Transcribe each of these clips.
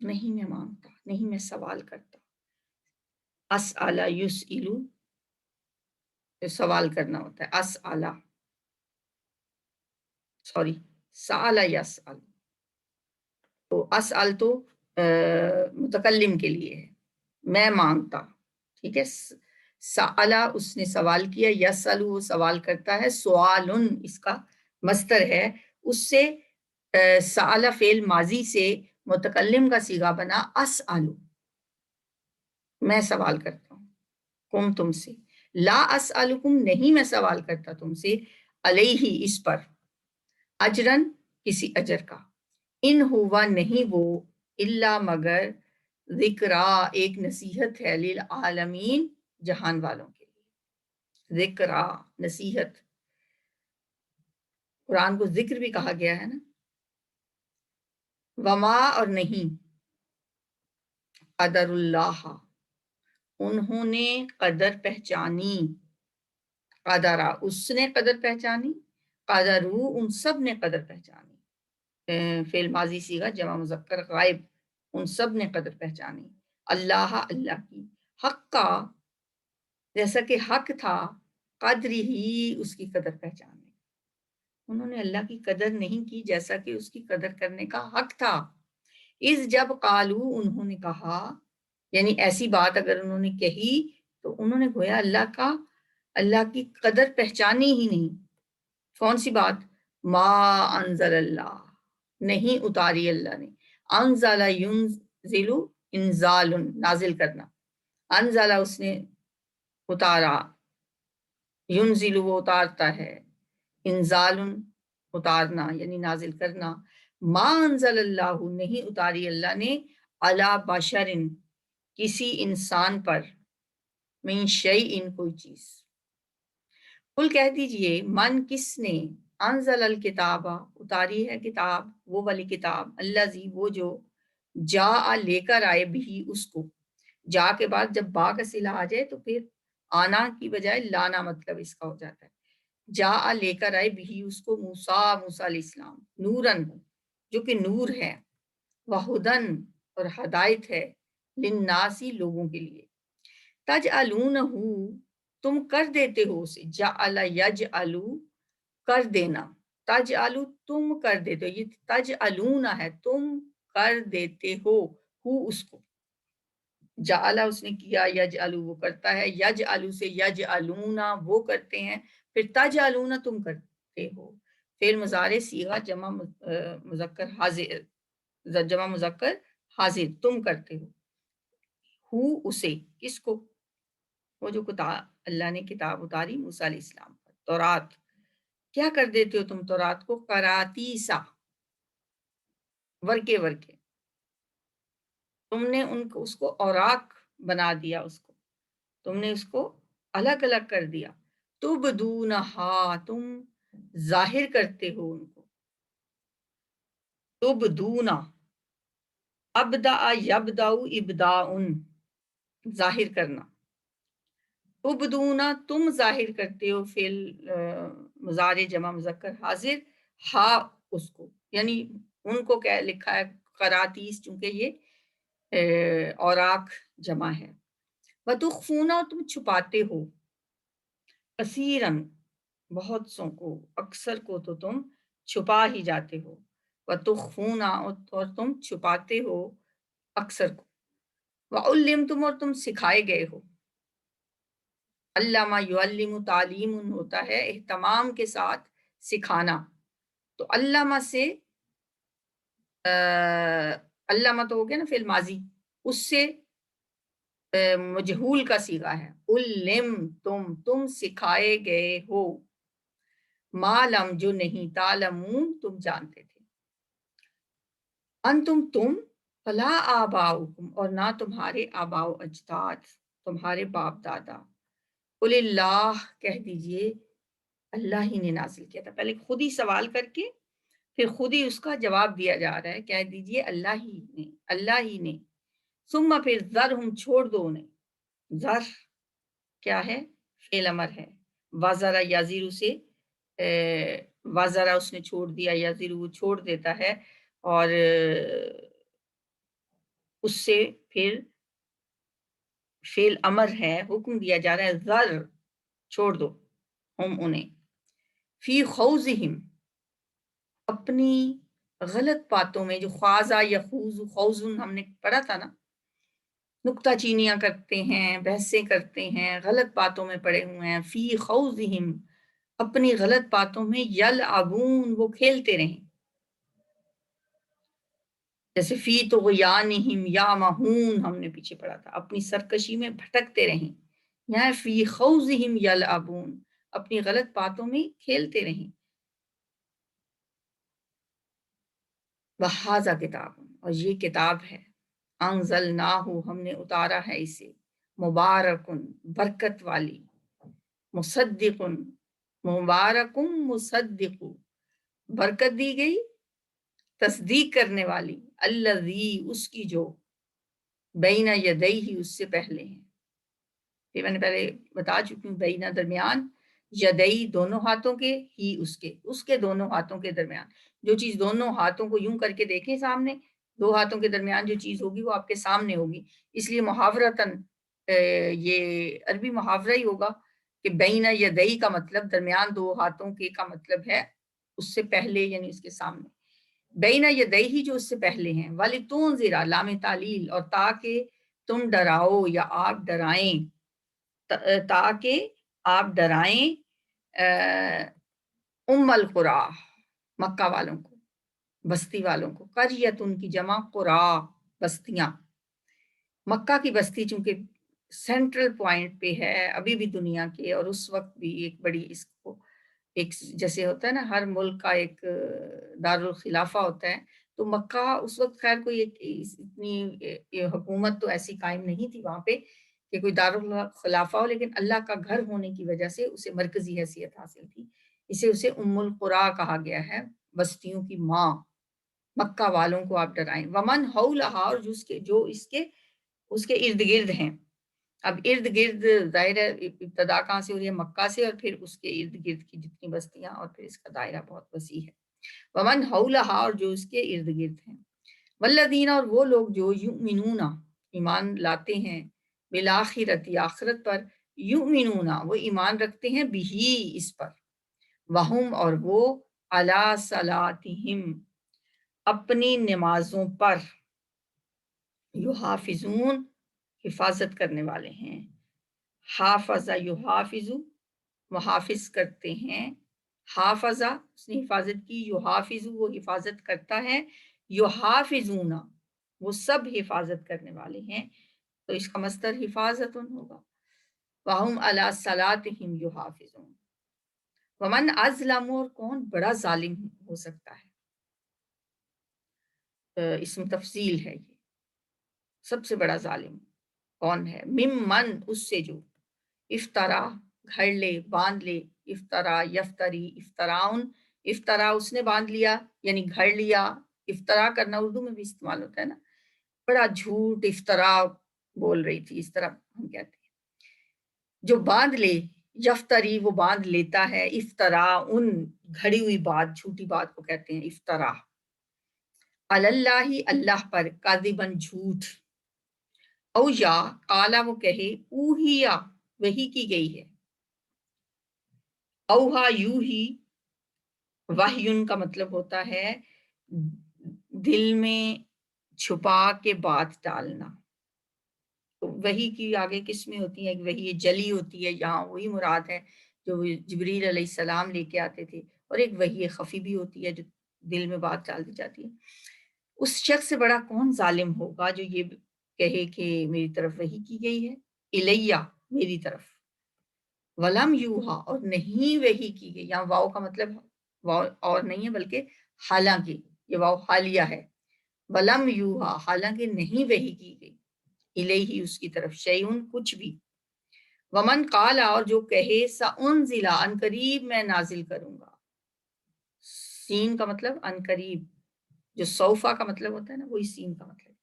نہیں میں مانگتا، نہیں میں سوال کرتا. اسأل یسئل سوال کرنا ہوتا ہے، اسأل سوری سأل یسأل. تو اسأل تو متکلم کے لیے ہے، میں مانگتا. ٹھیک ہے. سألا اس نے سوال کیا، یسأل وہ سوال کرتا ہے، سوالن اس کا مصدر ہے. اس سے سألا فعل ماضی سے متکلم کا صیغہ بنا اسألو، میں سوال کرتا ہوں. کم تم سے، لا اسألکم نہیں میں سوال کرتا تم سے، علیہ اس پر، اجرن کسی اجر کا، ان ہوا نہیں وہ، الا مگر، ذکرا ایک نصیحت ہے، للعالمین جہان والوں کے لیے. ذکرا نصیحت، قرآن کو ذکر بھی کہا گیا ہے نا. وما اور نہیں، قدر اللہ انہوں نے قدر پہچانی، قدرا اس نے قدر پہچانی، قدرو ان سب نے قدر پہچانی. فعل ماضی صیغہ جمع مذکر غائب، ان سب نے قدر پہچانی. اللہ اللہ کی، حق کا جیسا کہ حق تھا، قدر ہی اس کی قدر پہچانی. انہوں نے اللہ کی قدر نہیں کی جیسا کہ اس کی قدر کرنے کا حق تھا. اس جب قالو انہوں نے کہا، یعنی ایسی بات اگر انہوں نے کہی تو انہوں نے گویا اللہ کی قدر پہچانی ہی نہیں. کون سی بات؟ ما انزل اللہ نہیں اتاری اللہ نے، انزل ینزل انزال نازل کرنا، انزل اس نے اتارا، ینزل وہ اتارتا ہے، انزال اتارنا یعنی نازل کرنا. ما انزل اللہ نہیں اتاری اللہ نے، علی بشر کسی انسان پر، من شیء کوئی چیز. قل کہہ دیجئے، من کس نے، انزل الکتاب اتاری ہے کتاب، وہ والی کتاب، الذی وہ جو، جا لے کر آئے بھی اس کو. جا کے بعد جب با کا صلہ آ جائے تو پھر آنا کی بجائے لانا مطلب اس کا ہو جاتا ہے. جا لے کر آئے بھی اس کو، موسیٰ علیہ السلام، نورن جو کہ نور ہے، وہدن اور ہدایت ہے، للناسی لوگوں کے لیے. تجعلونہ تم کر دیتے ہو اسے، جعل یجعلو کر دینا، تجعلو تم کر دیتے ہو، یہ تجعلونہ ہے تم کر دیتے ہو، اس کو. جعل اس نے کیا، یجعلو وہ کرتا ہے، یجعلو سے یجعلونہ وہ کرتے ہیں، پھر تجعلونہ تم کرتے ہو. فعل مضارع صیغہ جمع مذکر حاضر، جمع مذکر حاضر، تم کرتے ہو اسے، کس کو؟ وہ جو اللہ نے کتاب اتاری موسیٰ علیہ السلام پر، تورات. کیا کر دیتے ہو تم تورات کو؟ قراتیسا ورکے ورکے، تم نے اس کو اوراق بنا دیا، اس کو تم نے اس کو الگ الگ کر دیا. تبدونہا تم ظاہر کرتے ہو ان کو، تبدونا، ابدع یبدع ابداؤن ظاہر کرنا، تبدونا تم ظاہر کرتے ہو، فعل مضارع جمع مذکر حاضر، ہا اس کو، یعنی ان کو کیا لکھا ہے قراتیس، چونکہ یہ اوراق جمع ہے. وتخفونا تم چھپاتے ہو، کثیرن بہت سو کو، اکثر کو تو تم چھپا ہی جاتے ہو. وتخفونا اور تم چھپاتے ہو اکثر کو. وعلمتم اور تم سکھائے گئے ہو. علامہ یعلم تعلیم ہوتا ہے اہتمام کے ساتھ سکھانا، تو علامہ سے علامہ تو ہو گیا نا فعل ماضی، اس سے مجہول کا صیغہ ہے، علم تم سکھائے گئے ہو، معلم جو نہیں، تعلمون تم جانتے تھے. انتم تم، فلا آباؤکم اور نہ تمہارے آباء و اجداد، تمہارے باپ دادا. قل اللہ کہہ دیجئے اللہ ہی نے نازل کیا تھا. پہلے خود ہی سوال کر کے پھر خود ہی اس کا جواب دیا جا رہا ہے، کہہ دیجئے اللہ ہی نے. ثم پھر ذرہم چھوڑ دو انہیں. ذر کیا ہے؟ فعل امر ہے. وزرا یزیرو سے وزرا اس نے چھوڑ دیا، یزیرو وہ چھوڑ دیتا ہے، اور اس سے پھر فعل امر ہے، حکم دیا جا رہا ہے ذر چھوڑ دو ہم انہیں، فی خوضہم اپنی غلط باتوں میں، جو خوازہ یا خوزن ہم نے پڑھا تھا نا، نکتہ چینیاں کرتے ہیں، بحثیں کرتے ہیں، غلط باتوں میں پڑے ہوئے ہیں، فی خوضہم اپنی غلط باتوں میں، یلعبون وہ کھیلتے رہیں، جیسے فی طغیانہم یعمہون ہم نے پیچھے پڑھا تھا، اپنی سرکشی میں بھٹکتے رہیں، یہاں فی خوضہم یلعبون اپنی غلط باتوں میں کھیلتے رہیں، وہذا کتاب اور یہ کتاب ہے، انزلناہ ہم نے اتارا ہے اسے، مبارکن برکت والی، مصدقن مبارکن مصدق برکت دی گئی تصدیق کرنے والی، الذی اس کی جو بین یدیہ اس سے پہلے ہیں، یہ میں نے پہلے بتا چکی ہوں، بینہ درمیان، یدئی دونوں ہاتھوں کے، ہی اس کے دونوں ہاتھوں کے درمیان، جو چیز دونوں ہاتھوں کو یوں کر کے دیکھیں سامنے، دو ہاتھوں کے درمیان جو چیز ہوگی وہ آپ کے سامنے ہوگی، اس لیے محاورتاً یہ عربی محاورہ ہی ہوگا کہ بینہ یدئی کا مطلب درمیان دو ہاتھوں کے کا مطلب ہے اس سے پہلے، یعنی اس کے سامنے، بینہ یدئی جو اس سے پہلے ہیں، وَلِتُنذِرَ لام تعلیل، اور تاکہ تم ڈراؤ یا آپ ڈرائیں، تاکہ آپ ڈرائیں ام القریٰ مکہ والوں کو، بستی والوں کو، قریۃ ان کی جمع قریٰ بستیاں، مکہ کی بستی چونکہ سینٹرل پوائنٹ پہ ہے ابھی بھی دنیا کے، اور اس وقت بھی ایک بڑی اس کو ایک جیسے ہوتا ہے نا ہر ملک کا ایک دارالخلافہ ہوتا ہے، تو مکہ اس وقت خیر کوئی اتنی حکومت تو ایسی قائم نہیں تھی وہاں پہ کہ کوئی دارالخلافہ ہو، لیکن اللہ کا گھر ہونے کی وجہ سے اسے مرکزی حیثیت حاصل تھی، اسے ام القریٰ کہا گیا ہے، بستیوں کی ماں، مکہ والوں کو آپ ڈرائیں، ومن حولہا اور جو اس کے ارد گرد ہیں، اب ارد گرد ظاہر ہے ابتدا کہاں سے ہو رہی ہے، مکہ سے، اور پھر اس کے ارد گرد کی جتنی بستیاں، اور پھر اس کا دائرہ بہت وسیع ہے، ومن حولہا اور جو اس کے ارد گرد ہیں، والذین اور وہ لوگ جو یؤمنون ایمان لاتے ہیں، بالآخرۃ آخرت پر، یؤمنون وہ ایمان رکھتے ہیں، بہی اس پر، وہم اور وہ علی صلاتہم اپنی نمازوں پر، یحافظون حفاظت کرنے والے ہیں، حافظ یحافظ محافظ کرتے ہیں، حافظہ اس نے حفاظت کی، یحافظ وہ حفاظت کرتا ہے، یحافظون وہ سب حفاظت کرنے والے ہیں، تو اس کا مصدر حفاظت ہوگا، وہم علی صلاتہم یحافظون، ومن اظلم اور کون بڑا ظالم ہو سکتا ہے، اسم تفصیل ہے یہ، سب سے بڑا ظالم کون ہے، ممن اس سے جو، افطرا گھڑ لے باندھ لے، افطرا یفتری افطراؤن، افطرا اس نے باندھ لیا یعنی گھڑ لیا، افطرا کرنا اردو میں بھی استعمال ہوتا ہے نا، بڑا جھوٹ افطرا بول رہی تھی، اس طرح ہم کہتے ہیں، جو باندھ لے، یفتری وہ باندھ لیتا ہے، افطرا ان گھڑی ہوئی بات، جھوٹی بات کو کہتے ہیں افطرا، اللہ اللہ پر، کاذباً جھوٹ، او یا قالا وہ کہے، اوہیا وہی کی گئی ہے، اوہا یوں ہی، وحیٌ کا مطلب ہوتا ہے دل میں چھپا کے بات ڈالنا، تو وحی کی آگے قسمیں ہوتی ہیں، ایک وحی جلی ہوتی ہے، یہاں وہی مراد ہے جو جبریل علیہ السلام لے کے آتے تھے، اور ایک وحی خفی بھی ہوتی ہے جو دل میں بات ڈال دی جاتی ہے، اس شخص سے بڑا کون ظالم ہوگا جو یہ کہے کہ میری طرف وحی کی گئی ہے، الیہ میری طرف، ولم یوہا اور نہیں وحی کی گئی، یہاں واؤ کا مطلب واؤ اور نہیں ہے بلکہ حالانکہ، یہ واؤ حالیہ ہے، ولم یوہا حالانکہ نہیں وحی کی گئی، الیہ اس کی طرف، شیئن کچھ بھی، ومن قال اور جو کہے، سأنزل ان قریب میں نازل کروں گا، سین کا مطلب ان قریب، جو صوفہ کا مطلب ہوتا ہے نا وہی سین کا مطلب،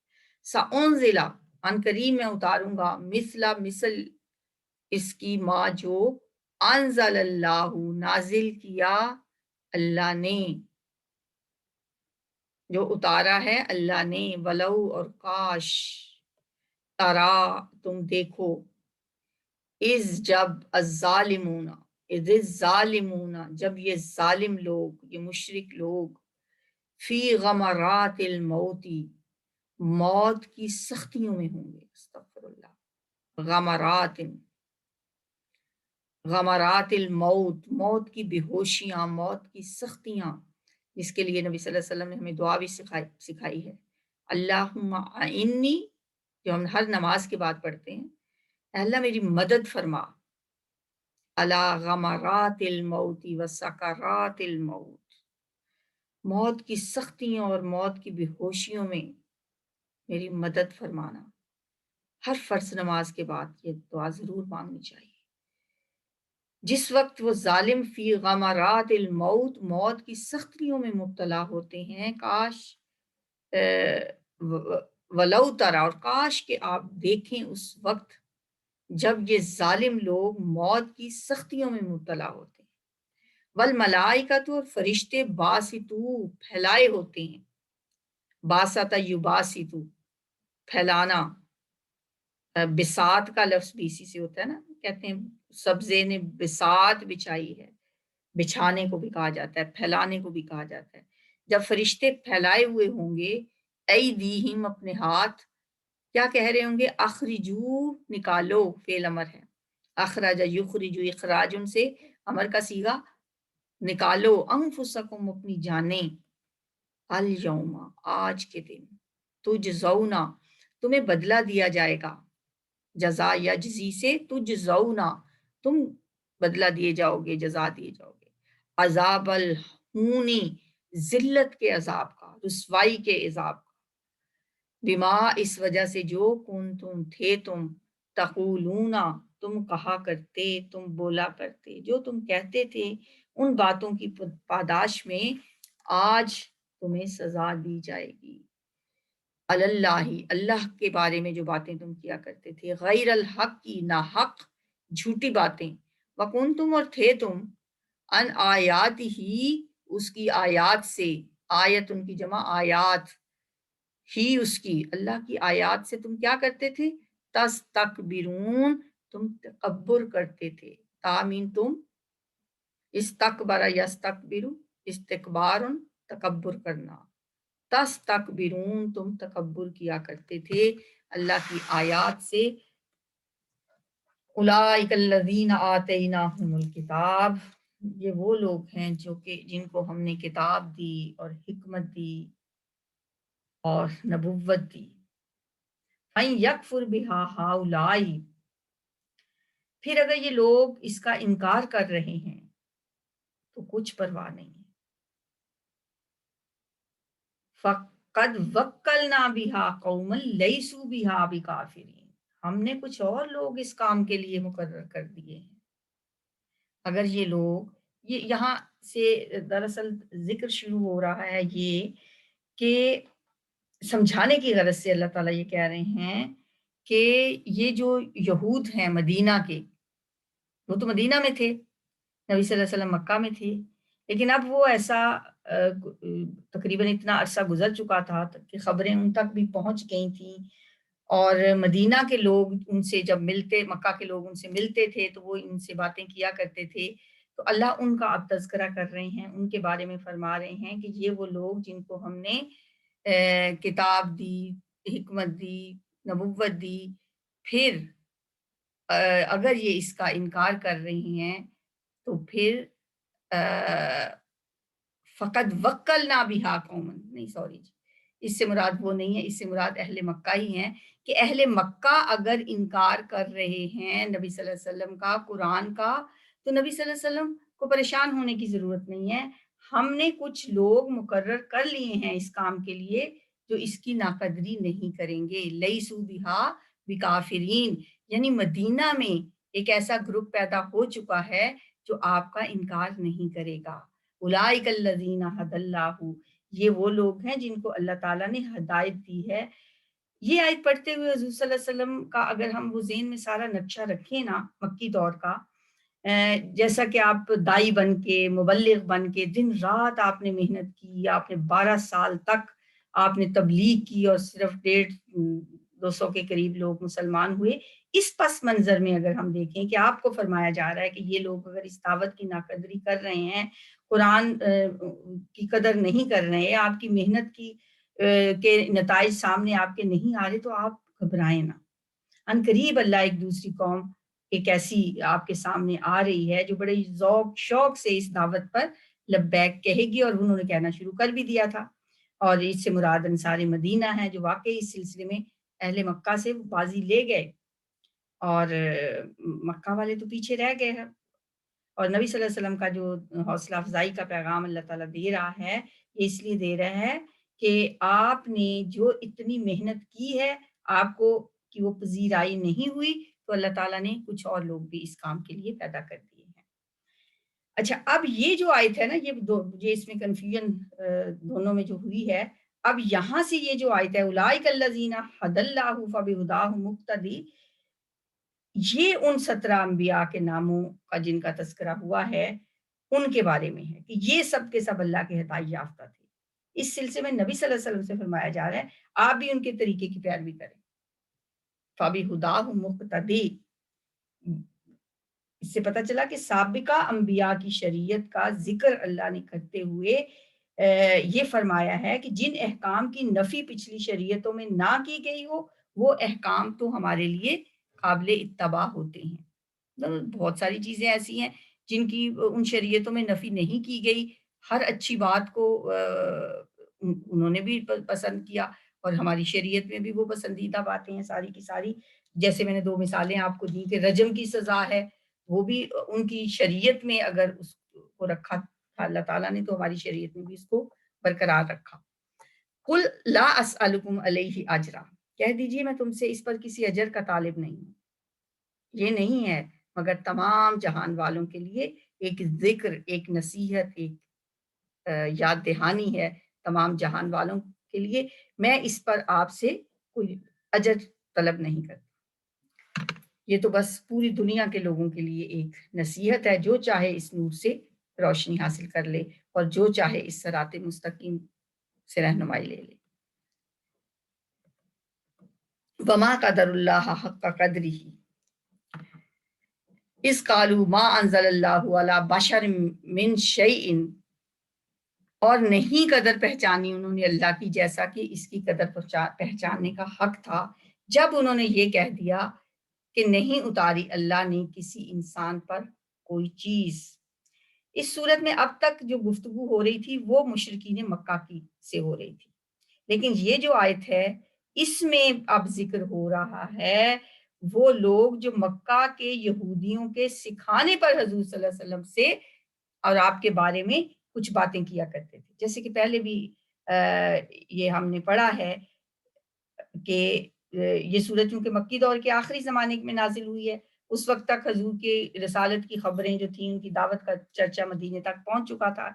سأنزل ان قریب میں اتاروں گا، مثل اس کی ما جو انزل اللہ نازل کیا اللہ نے، جو اتارا ہے اللہ نے، ولو اور کاش، ترا تم دیکھو، جب الظالمون، الظالمون جب یہ ظالم لوگ، یہ مشرک لوگ، فی غمرات الموتی موت کی سختیوں میں ہوں گے، استغفر اللہ، غمرات، غمرات الموت، موت کی بے ہوشیاں، موت کی سختیاں، جس کے لیے نبی صلی اللہ علیہ وسلم نے ہمیں دعا بھی سکھائی ہے، اللہم اعنی، جو ہم ہر نماز کے بعد پڑھتے ہیں، اے اللہ میری مدد فرما، علی غمرات الموت و سکرات الموت، موت کی سختیوں اور موت کی بے ہوشیوں میں میری مدد فرمانا۔ ہر فرض نماز کے بعد یہ دعا ضرور مانگنی چاہیے۔ جس وقت وہ ظالم فی غمرات الموت، موت کی سختیوں میں مبتلا ہوتے ہیں، کاش ولو ترا، اور کاش کہ آپ دیکھیں اس وقت جب یہ ظالم لوگ موت کی سختیوں میں مبتلا ہوتے ہیں، والملائکۃ، اور فرشتے باسطو، پھیلائے ہوتے ہیں، باسطہ یباسطو، پھیلانا، بساط کا لفظ بھی اسی سے ہوتا ہے نا، کہتے ہیں سبزے نے بساط بچھائی ہے، بچھانے کو بھی کہا جاتا ہے، پھیلانے کو بھی کہا جاتا ہے۔ جب فرشتے پھیلائے ہوئے ہوں گے، ایدیہم، اپنے ہاتھ، کیا کہہ رہے ہوں گے؟ اخرجو، نکالو، فعل امر ہے، اخرج یخرج، اخراج ان سے امر کا صیغہ، نکالو، انفسکم، اپنی جانیں، الیوم، آج کے دن، تجزونا، تمہیں بدلہ دیا جائے گا، جزا یجزی سے تجزونا، تم بدلہ دیے جاؤ گے، جزا دیے جاؤ گے، عذاب الہونی، ذلت کے عذاب کا، رسوائی کے عذاب کا، بما، اس وجہ سے، جو کنتم، تھے تم، تقولون، تم کہا کرتے، تم بولا کرتے، جو تم کہتے تھے ان باتوں کی پاداش میں آج تمہیں سزا دی جائے گی، اللہ، اللہ کے بارے میں جو باتیں تم کیا کرتے تھے، غیر الحق کی، نہ حق، جھوٹی باتیں، وکنتم، اور تھے تم، ان آیات ہی، اس کی آیات سے، آیت ان کی جمع آیات، ہی اس کی، اللہ کی آیات سے تم کیا کرتے تھے؟ تستکبرون، تم تکبر کرتے تھے، تامین تم، استکبر یستکبر، استکبار، تکبر کرنا، تستکبرون، تم تکبر کیا کرتے تھے اللہ کی آیات سے، اولئک الذین آتیناہم الکتاب، یہ وہ لوگ ہیں جو کہ جن کو ہم نے کتاب دی اور حکمت دی اور نبوت دی، فَإِن یکفر بِہَا ہؤلاء، پھر اگر یہ لوگ اس کا انکار کر رہے ہیں تو کچھ پرواہ نہیں ہے، فَقَدْ وَكَّلْنَا بِهَا قَوْمًا لَيْسُوا بِهَا بِكَافِرِينَ، ہم نے کچھ اور لوگ اس کام کے لیے مقرر کر دیے ہیں۔ اگر یہ لوگ، یہ یہاں سے دراصل ذکر شروع ہو رہا ہے یہ کہ سمجھانے کی غرض سے اللہ تعالیٰ یہ کہہ رہے ہیں کہ یہ جو یہود ہیں مدینہ کے، وہ تو مدینہ میں تھے، نبی صلی اللہ علیہ وسلم مکہ میں تھے، لیکن اب وہ ایسا تقریباً اتنا عرصہ گزر چکا تھا کہ خبریں ان تک بھی پہنچ گئی تھیں، اور مدینہ کے لوگ ان سے جب ملتے، مکہ کے لوگ ان سے ملتے تھے تو وہ ان سے باتیں کیا کرتے تھے، تو اللہ ان کا اب تذکرہ کر رہے ہیں، ان کے بارے میں فرما رہے ہیں کہ یہ وہ لوگ جن کو ہم نے کتاب دی، حکمت دی، نبوت دی، پھر اگر یہ اس کا انکار کر رہی ہیں تو پھر فقط وکلنا بہا قومن، نہیں سوری جی، اس سے مراد وہ نہیں ہے، اس سے مراد اہل مکہ ہی ہیں، کہ اہل مکہ اگر انکار کر رہے ہیں نبی صلی اللہ علیہ وسلم کا، قرآن کا، تو نبی صلی اللہ علیہ وسلم کو پریشان ہونے کی ضرورت نہیں ہے، ہم نے کچھ لوگ مقرر کر لیے ہیں اس کام کے لیے جو اس کی ناقدری نہیں کریں گے، لیسو بہا بکافرین، یعنی مدینہ میں ایک ایسا گروپ پیدا ہو چکا ہے جو آپ کا انکار نہیں کرے گا، اولئک الذین ھدی اللہ، یہ وہ لوگ ہیں جن کو اللہ تعالیٰ نے ہدایت دی ہے۔ یہ آیت پڑھتے ہوئے حضور صلی اللہ علیہ وسلم کا اگر ہم وہ ذہن میں سارا نقشہ رکھیں نا مکی دور کا، جیسا کہ آپ دائی بن کے، مبلغ بن کے دن رات آپ نے محنت کی، آپ نے 12 سال تک آپ نے تبلیغ کی اور صرف 150-200 کے قریب لوگ مسلمان ہوئے، اس پس منظر میں اگر ہم دیکھیں کہ آپ کو فرمایا جا رہا ہے کہ یہ لوگ اگر اس دعوت کی ناقدری کر رہے ہیں، قرآن کی قدر نہیں کر رہے ہیں، آپ کی محنت کی کے نتائج سامنے آپ کے نہیں آ رہے، تو آپ گھبرائیں نہ۔ ان قریب اللہ ایک دوسری قوم ایک ایسی آپ کے سامنے آ رہی ہے جو بڑے ذوق شوق سے اس دعوت پر لبیک کہے گی، اور انہوں نے کہنا شروع کر بھی دیا تھا۔ اور اس سے مراد انصار مدینہ ہے جو واقعی اس سلسلے میں اہل مکہ سے بازی لے گئے، اور مکہ والے تو پیچھے رہ گئے ہیں۔ اور نبی صلی اللہ علیہ وسلم کا جو حوصلہ افزائی کا پیغام اللہ تعالیٰ دے رہا ہے، یہ اس لیے دے رہا ہے کہ آپ نے جو اتنی محنت کی ہے، آپ کو کہ وہ پذیرائی نہیں ہوئی، تو اللہ تعالیٰ نے کچھ اور لوگ بھی اس کام کے لیے پیدا کر دیے ہیں۔ اچھا، اب یہ جو آیت ہے نا، یہ اس میں کنفیوژن دونوں میں جو ہوئی ہے، اب یہاں سے یہ جو آیت ہے اولئک الذین ھدی اللہ فبہداہ مقتدی، یہ ان 17 انبیاء کے ناموں کا جن کا تذکرہ ہوا ہے ان کے بارے میں ہے کہ یہ سب کے سب اللہ کے ہدایت یافتہ تھے۔ اس سلسلے میں نبی صلی اللہ علیہ وسلم سے فرمایا جا رہا ہے آپ بھی ان کے طریقے کی پیروی کریں۔ فبہداہ مقتدی، اس سے پتہ چلا کہ سابقہ انبیاء کی شریعت کا ذکر اللہ نے کرتے ہوئے یہ فرمایا ہے کہ جن احکام کی نفی پچھلی شریعتوں میں نہ کی گئی ہو، وہ احکام تو ہمارے لیے قابل اتباع ہوتے ہیں۔ بہت ساری چیزیں ایسی ہیں جن کی ان شریعتوں میں نفی نہیں کی گئی، ہر اچھی بات کو انہوں نے بھی پسند کیا، اور ہماری شریعت میں بھی وہ پسندیدہ باتیں ہیں ساری کی ساری۔ جیسے میں نے 2 مثالیں آپ کو دی کہ رجم کی سزا ہے، وہ بھی ان کی شریعت میں اگر اس کو رکھا تھا اللہ تعالیٰ نے، تو ہماری شریعت میں بھی اس کو برقرار رکھا۔ قل لا اسألکم علیہ اجرا، کہہ دیجئے میں تم سے اس پر کسی اجر کا طالب نہیں ہوں، یہ نہیں ہے مگر تمام جہان والوں کے لیے ایک ذکر، ایک نصیحت، ایک یاد دہانی ہے تمام جہان والوں کے لیے۔ میں اس پر آپ سے کوئی اجر طلب نہیں کرتا، یہ تو بس پوری دنیا کے لوگوں کے لیے ایک نصیحت ہے، جو چاہے اس نور سے روشنی حاصل کر لے اور جو چاہے اس صراط مستقیم سے رہنمائی لے لے۔ وما قدر اللہ حق قدرہ اذ قالوا ما انزل اللہ علی بشر من شیء، اور نہیں قدر پہچانی انہوں نے اللہ کی جیسا کہ اس کی قدر پہچاننے کا حق تھا، جب انہوں نے یہ کہہ دیا کہ نہیں اتاری اللہ نے کسی انسان پر کوئی چیز۔ اس صورت میں اب تک جو گفتگو ہو رہی تھی وہ مشرکین مکہ کی سے ہو رہی تھی، لیکن یہ جو آیت ہے اس میں اب ذکر ہو رہا ہے وہ لوگ جو مکہ کے یہودیوں کے سکھانے پر حضور صلی اللہ علیہ وسلم سے اور آپ کے بارے میں کچھ باتیں کیا کرتے تھے۔ جیسے کہ پہلے بھی یہ ہم نے پڑھا ہے کہ یہ سورت چونکہ مکی دور کے آخری زمانے میں نازل ہوئی ہے، اس وقت تک حضور کی رسالت کی خبریں جو تھیں، ان کی دعوت کا چرچا مدینے تک پہنچ چکا تھا،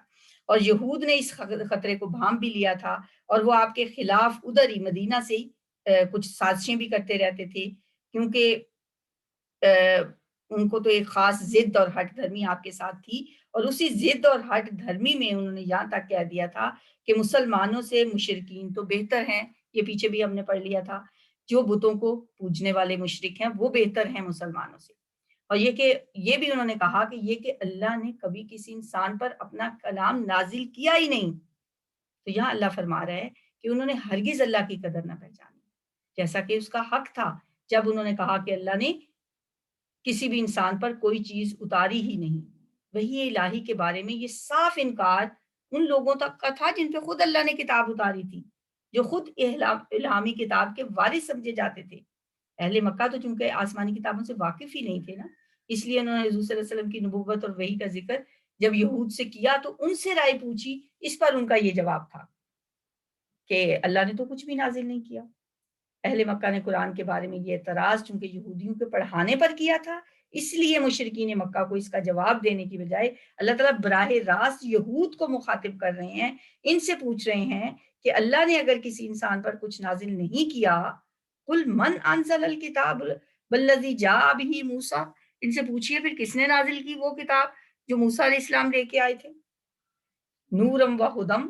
اور یہود نے اس خطرے کو بھانپ بھی لیا تھا، اور وہ آپ کے خلاف ادھر ہی مدینہ سے ہی کچھ سازشیں بھی کرتے رہتے تھے، کیونکہ ان کو تو ایک خاص ضد اور ہٹ دھرمی آپ کے ساتھ تھی، اور اسی ضد اور ہٹ دھرمی میں انہوں نے یہاں تک کہہ دیا تھا کہ مسلمانوں سے مشرکین تو بہتر ہیں۔ یہ پیچھے بھی ہم نے پڑھ لیا تھا، جو بتوں کو پوجنے والے مشرک ہیں وہ بہتر ہیں مسلمانوں سے۔ اور یہ بھی انہوں نے کہا کہ یہ کہ اللہ نے کبھی کسی انسان پر اپنا کلام نازل کیا ہی نہیں، تو یہاں اللہ فرما رہا ہے کہ انہوں نے ہرگز اللہ کی قدر نہ پہچانی، جیسا کہ اس کا حق تھا جب انہوں نے کہا کہ اللہ نے کسی بھی انسان پر کوئی چیز اتاری ہی نہیں۔ وحی الہی کے بارے میں یہ صاف انکار ان لوگوں تک کا تھا جن پہ خود اللہ نے کتاب اتاری تھی، جو خود الہامی کتاب کے وارث سمجھے جاتے تھے۔ اہل مکہ تو چونکہ آسمانی کتابوں سے واقف ہی نہیں تھے نا، اس لیے انہوں نے حضور صلی اللہ علیہ وسلم کی نبوت اور وحی کا ذکر جب یہود سے کیا تو ان سے رائے پوچھی، اس پر ان کا یہ جواب تھا کہ اللہ نے تو کچھ بھی نازل نہیں کیا۔ اہل مکہ نے قرآن کے بارے میں یہ اعتراض چونکہ یہودیوں کے پڑھانے پر کیا تھا، اس لیے مشرکین مکہ کو اس کا جواب دینے کی بجائے اللہ تعالیٰ براہ راست یہود کو مخاطب کر رہے ہیں، ان سے پوچھ رہے ہیں کہ اللہ نے اگر کسی انسان پر کچھ نازل نہیں کیا، قل من انزل الکتاب والذی جاء بہ موسیٰ، ان سے پوچھئے پھر کس نے نازل کی وہ کتاب جو موسیٰ علیہ السلام لے کے آئے تھے، نورم و ہدم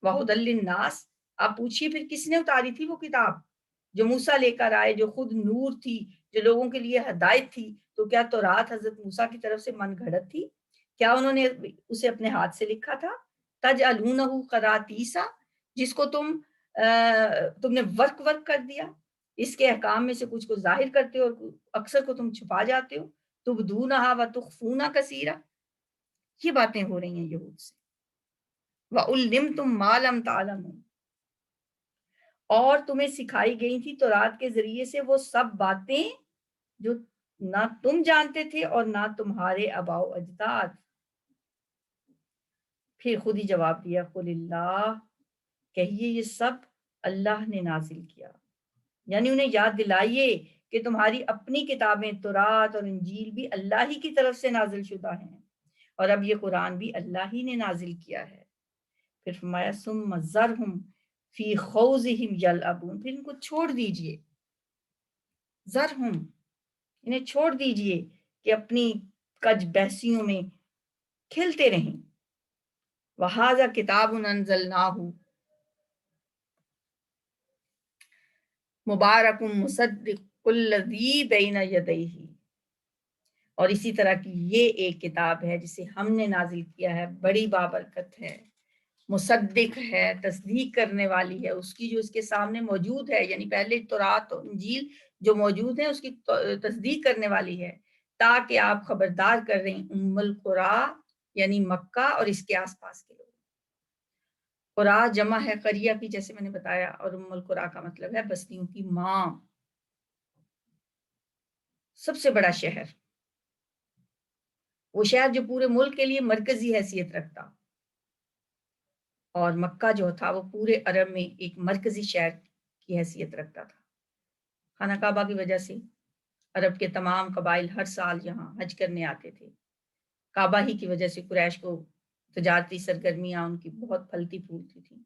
و ہدی للناس، آپ پوچھیے پھر کس نے اتاری تھی وہ کتاب جو موسیٰ لے کر آئے، جو خود نور تھی، جو لوگوں کے لیے ہدایت تھی؟ تو کیا تورات حضرت موسیٰ کی طرف سے من گھڑت تھی؟ کیا انہوں نے اسے اپنے ہاتھ سے لکھا تھا؟ تجعلونہ قراطیسا، جس کو تم نے ورک کر دیا، اس کے احکام میں سے کچھ کو ظاہر کرتے ہو اور اکثر کو تم چھپا جاتے ہو، تبدونہا وتخفون کثیرا۔ یہ باتیں ہو رہی ہیں یہود سے۔ وَعُلِّمْتُم مَا لَمْ تَعْلَمُوا، اور تمہیں سکھائی گئی تھی تورات کے ذریعے سے وہ سب باتیں جو نہ تم جانتے تھے اور نہ تمہارے آباء و اجداد۔ پھر خود ہی جواب دیا، قل اللہ، کہیے یہ سب اللہ نے نازل کیا، یعنی انہیں یاد دلائیے کہ تمہاری اپنی کتابیں تورات اور انجیل بھی اللہ ہی کی طرف سے نازل شدہ ہیں، اور اب یہ قرآن بھی اللہ ہی نے نازل کیا ہے۔ پھر فرمایا ثم ذرہم فی خوضہم یلعبون، پھر ان کو چھوڑ دیجئے، ذرہم، انہیں چھوڑ دیجئے کہ اپنی کج بحثیوں میں کھلتے رہیں۔ وَهَذَا كِتَابٌ أَنزَلْنَاهُ مُبَارَكٌ مُصَدِّقُ الَّذِي بَيْنَ يَدَيْهِ، اور اسی طرح کی یہ ایک کتاب ہے جسے ہم نے نازل کیا ہے، بڑی بابرکت ہے، مصدق ہے، تصدیق کرنے والی ہے اس کی جو اس کے سامنے موجود ہے، یعنی پہلے تورات و انجیل جو موجود ہیں اس کی تصدیق کرنے والی ہے، تاکہ آپ خبردار کر رہے ہیں ام القریٰ یعنی مکہ اور اس کے آس پاس کے لوگ۔ قریٰ جمع ہے قریہ کی، جیسے میں نے بتایا، اور ام القریٰ کا مطلب ہے بستیوں کی ماں، سب سے بڑا شہر، وہ شہر جو پورے ملک کے لیے مرکزی حیثیت رکھتا، اور مکہ جو تھا وہ پورے عرب میں ایک مرکزی شہر کی حیثیت رکھتا تھا۔ خانہ کعبہ کی وجہ سے عرب کے تمام قبائل ہر سال یہاں حج کرنے آتے تھے، کعبہ ہی کی وجہ سے قریش کو تجارتی سرگرمیاں ان کی بہت پھلتی پھولتی تھیں،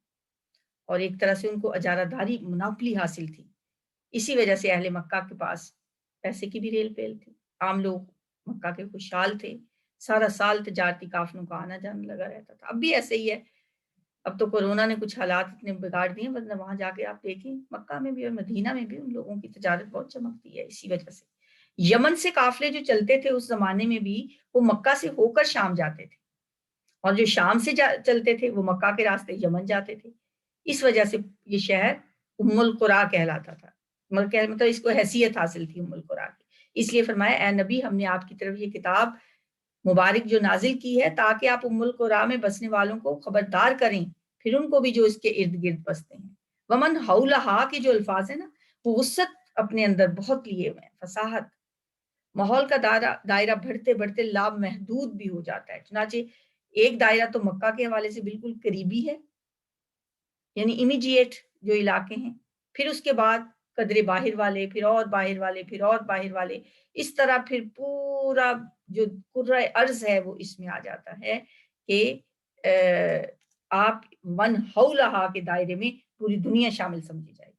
اور ایک طرح سے ان کو اجارہ داری مناپلی حاصل تھی، اسی وجہ سے اہل مکہ کے پاس پیسے کی بھی ریل پیل تھی، عام لوگ مکہ کے خوشحال تھے، سارا سال تجارتی قافلوں کا آنا جانا لگا رہتا تھا۔ اب بھی ایسے ہی ہے، اب تو کورونا نے کچھ حالات اتنے بگاڑ دیے، ورنہ وہاں جا کے آپ دیکھیں مکہ میں بھی اور مدینہ میں بھی ان لوگوں کی تجارت بہت چمکتی ہے۔ اسی وجہ سے یمن سے قافلے جو چلتے تھے اس زمانے میں بھی، وہ مکہ سے ہو کر شام جاتے تھے، اور جو شام سے چلتے تھے وہ مکہ کے راستے یمن جاتے تھے۔ اس وجہ سے یہ شہر ام القریٰ کہلاتا تھا، مطلب اس کو حیثیت حاصل تھی ام القریٰ کی۔ اس لیے فرمایا اے نبی، ہم نے آپ کی طرف یہ کتاب مبارک جو نازل کی ہے تاکہ آپ ام القریٰ میں بسنے والوں کو خبردار کریں، پھر ان کو بھی جو اس کے ارد گرد بستے ہیں۔ ومن حولہا کے جو الفاظ ہیں نا، وہ وسعت اپنے اندر بہت لیے ہوئے ہیں، فصاحت، ماحول کا دائرہ بڑھتے بڑھتے لامحدود بھی ہو جاتا ہے۔ چنانچہ ایک دائرہ تو مکہ کے حوالے سے بالکل قریبی ہے، یعنی امیجیٹ جو علاقے ہیں، پھر اس کے بعد قدرے باہر والے، پھر اور باہر والے، پھر اور باہر والے، اس طرح پھر پورا جو کرۂ ارض ہے وہ اس میں آ جاتا ہے کہ آپ من حولہا کے دائرے میں پوری دنیا شامل سمجھی جائے۔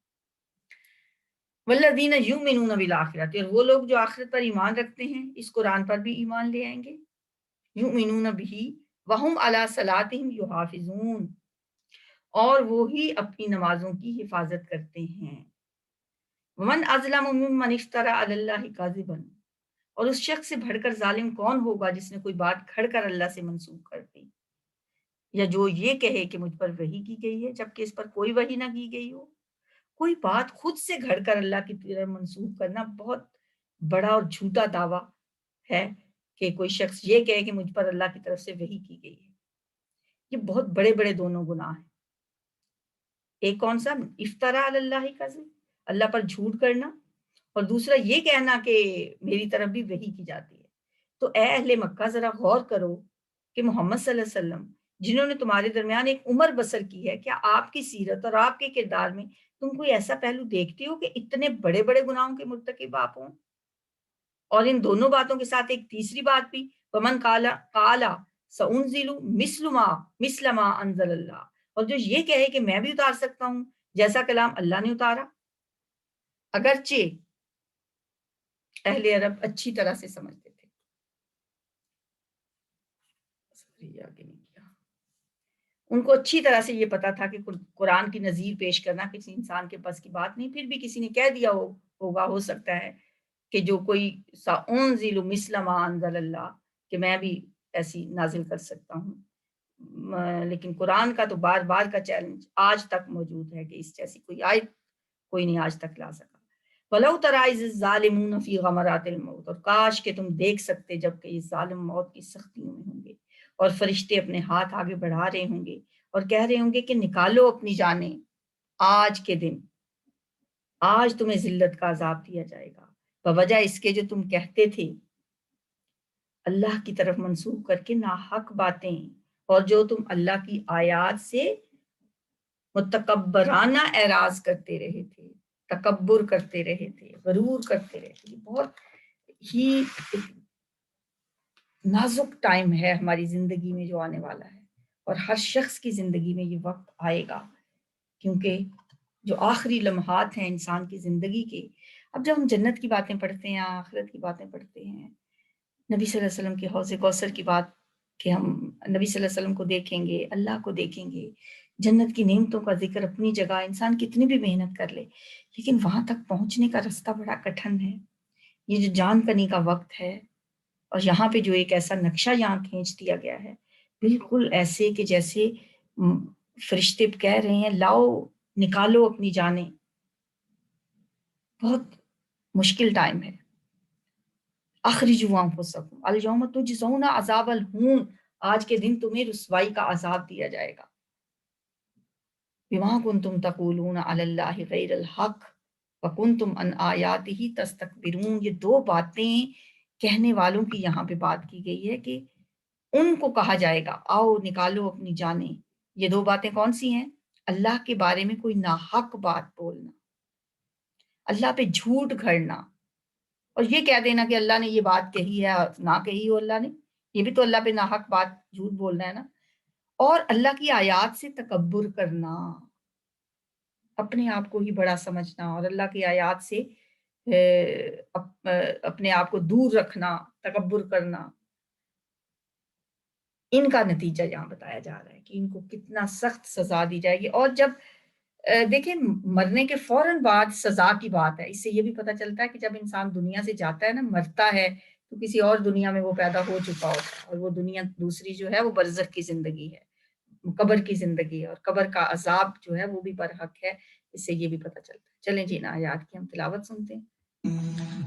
والذین یؤمنون بالآخرۃ، اور وہ لوگ جو آخرت پر ایمان رکھتے ہیں اس قرآن پر بھی ایمان لے آئیں گے، یؤمنون بہ وہم علی صلاتہم یحافظون، اور وہی اپنی نمازوں کی حفاظت کرتے ہیں۔ ومن اظلم ممن افتری علی اللہ کاذبا، اور اس شخص سے بڑھ کر ظالم کون ہوگا جس نے کوئی بات کھڑ کر اللہ سے منسوب کر دی، یا جو یہ کہے کہ مجھ پر وحی کی گئی ہے جبکہ اس پر کوئی وحی نہ کی گئی ہو۔ کوئی بات خود سے گھڑ کر اللہ کی طرف منسوب کرنا بہت بڑا اور جھوٹا دعویٰ ہے، کہ کوئی شخص یہ کہے کہ مجھ پر اللہ کی طرف سے وحی کی گئی ہے۔ یہ بہت بڑے بڑے دونوں گناہ ہیں۔ ایک کون سا؟ افترا علی اللہ کذب، اللہ پر جھوٹ کرنا، اور دوسرا یہ کہنا کہ میری طرف بھی وحی کی جاتی ہے۔ تو اے اہل مکہ ذرا غور کرو کہ محمد صلی اللہ علیہ وسلم جنہوں نے تمہارے درمیان ایک عمر بسر کی ہے، کیا آپ کی سیرت اور آپ کے کردار میں تم کوئی ایسا پہلو دیکھتے ہو کہ اتنے بڑے بڑے گناہوں کے مرتکب آپ ہوں؟ اور ان دونوں باتوں کے ساتھ ایک تیسری بات بھی، ومن قال سأنزل مثل ما انزل اللہ، اور جو یہ کہے کہ میں بھی اتار سکتا ہوں جیسا کلام اللہ نے اتارا۔ اگرچہ اہل عرب اچھی طرح سے سمجھتے تھے، ان کو اچھی طرح سے یہ پتا تھا کہ قرآن کی نظیر پیش کرنا کسی انسان کے بس کی بات نہیں، پھر بھی کسی نے کہہ دیا ہوگا، ہو سکتا ہے کہ جو کوئی سأنزل مثل ما انزل اللہ، کہ میں بھی ایسی نازل کر سکتا ہوں، لیکن قرآن کا تو بار بار کا چیلنج آج تک موجود ہے کہ اس جیسی کوئی آیت کوئی نہیں آج تک لا سکا۔ وَلَوْ تَرَىٰ إِذِ الظَّالِمُونَ فِي غَمَرَاتِ الْمَوْتِ، اور کاش کہ تم دیکھ سکتے جب کہ یہ ظالم موت کی سختیوں میں ہوں گے، اور فرشتے اپنے ہاتھ آگے بڑھا رہے ہوں گے اور کہہ رہے ہوں گے کہ نکالو اپنی جانیں، آج کے دن، آج تمہیں ذلت کا عذاب دیا جائے گا، بوجہ اس کے جو تم کہتے تھے اللہ کی طرف منسوب کر کے ناحق باتیں، اور جو تم اللہ کی آیات سے متکبرانہ اعراض کرتے رہے تھے، تکبر کرتے رہے تھے، غرور کرتے رہے تھے۔ بہت ہی نازک ٹائم ہے ہماری زندگی میں جو آنے والا ہے، اور ہر شخص کی زندگی میں یہ وقت آئے گا، کیونکہ جو آخری لمحات ہیں انسان کی زندگی کے، اب جب ہم جنت کی باتیں پڑھتے ہیں، آخرت کی باتیں پڑھتے ہیں، نبی صلی اللہ علیہ وسلم کے حوض کوثر کی بات کہ ہم نبی صلی اللہ علیہ وسلم کو دیکھیں گے، اللہ کو دیکھیں گے، جنت کی نعمتوں کا ذکر اپنی جگہ، انسان کتنی بھی محنت کر لے لیکن وہاں تک پہنچنے کا رستہ بڑا کٹھن ہے۔ یہ جو جان کنی کا وقت ہے، اور یہاں پہ جو ایک ایسا نقشہ یہاں کھینچ دیا گیا ہے، بالکل ایسے کہ جیسے فرشتے کہہ رہے ہیں لاؤ نکالو اپنی جانیں، بہت مشکل ٹائم ہے۔ اخرجوا انفسکم الیوم تجزون عذاب الہون، آج کے دن تمہیں رسوائی کا عذاب دیا جائے گا، بما کنتم تقولون علی اللہ غیر الحق وکنتم عن آیاتہ تستکبرون۔ یہ دو باتیں کہنے والوں کی یہاں پہ بات کی گئی ہے کہ ان کو کہا جائے گا آؤ نکالو اپنی جانیں۔ یہ دو باتیں کون سی ہیں؟ اللہ کے بارے میں کوئی ناحق بات بولنا، اللہ پہ جھوٹ گھڑنا، اور یہ کہہ دینا کہ اللہ نے یہ بات کہی ہے نہ کہی ہو اللہ نے، یہ بھی تو اللہ پہ ناحق بات جھوٹ بولنا ہے نا۔ اور اللہ کی آیات سے تکبر کرنا، اپنے آپ کو ہی بڑا سمجھنا، اور اللہ کی آیات سے اپنے آپ کو دور رکھنا، تکبر کرنا، ان کا نتیجہ یہاں بتایا جا رہا ہے کہ ان کو کتنا سخت سزا دی جائے گی۔ اور جب دیکھیں مرنے کے فوراً بعد سزا کی بات ہے، اس سے یہ بھی پتہ چلتا ہے کہ جب انسان دنیا سے جاتا ہے نا، مرتا ہے، تو کسی اور دنیا میں وہ پیدا ہو چکا ہوتا ہے، اور وہ دنیا دوسری جو ہے وہ برزخ کی زندگی ہے، قبر کی زندگی ہے، اور قبر کا عذاب جو ہے وہ بھی برحق ہے، اس سے یہ بھی پتہ چلتا ہے۔ چلیں جی نا آیات کی ہم تلاوت سنتے ہیں۔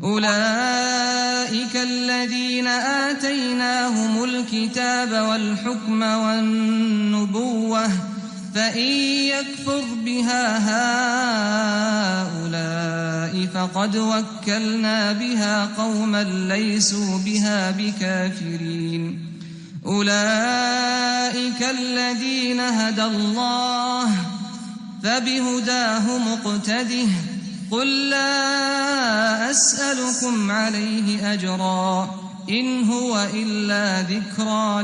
أولئك الذين آتيناهم الكتاب والحكم والنبوة فإن يكفر بها هؤلاء فقد وكلنا بها قوما ليسوا بها بكافرين أولئك الذين هدى الله فبهداه مقتده قل لا أسألكم عليه أجرا إن هو إلا ذكرى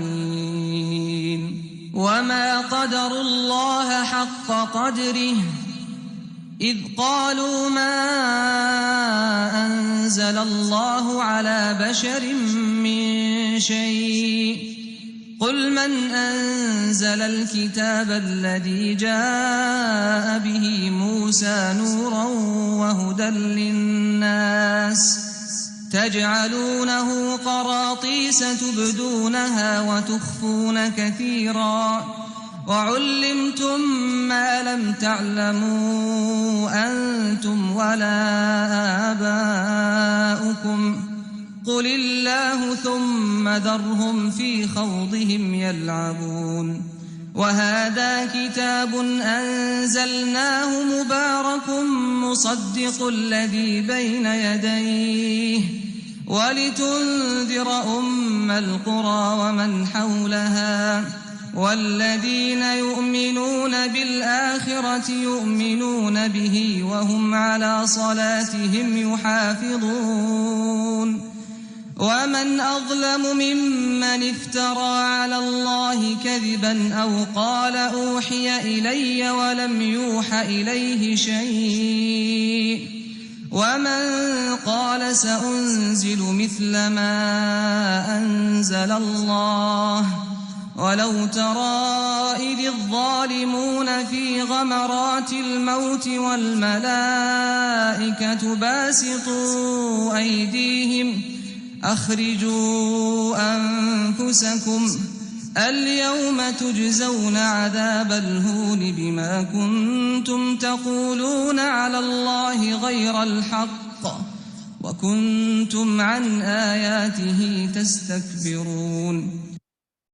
للعالمين وما قدروا الله حق قدره إذ قالوا ما أنزل الله على بشر من شيء قل من أنزل الكتاب الذي جاء به موسى نورا وهدى للناس تجعلونه قراطيس تبدونها وتخفون كثيرا وعلمتم ما لم تعلموا أنتم ولا آباؤكم قل الله ثم ذرهم في خوضهم يلعبون وهذا كتاب أنزلناه مبارك مصدق الذي بين يديه ولتنذر أم القرى ومن حولها والذين يؤمنون بالآخرة يؤمنون به وهم على صلاتهم يحافظون ومن أظلم ممن افترى على الله كذبا أو قال أوحي إلي ولم يوح إليه شيء ومن قال سأنزل مثل ما أنزل الله ولو ترى إذ الظالمون في غمرات الموت والملائكة باسطوا أيديهم أخرجوا أنفسكم اليوم تجزون عذاب الهون بما كنتم تقولون على الله غير الحق وكنتم عن آياته تستكبرون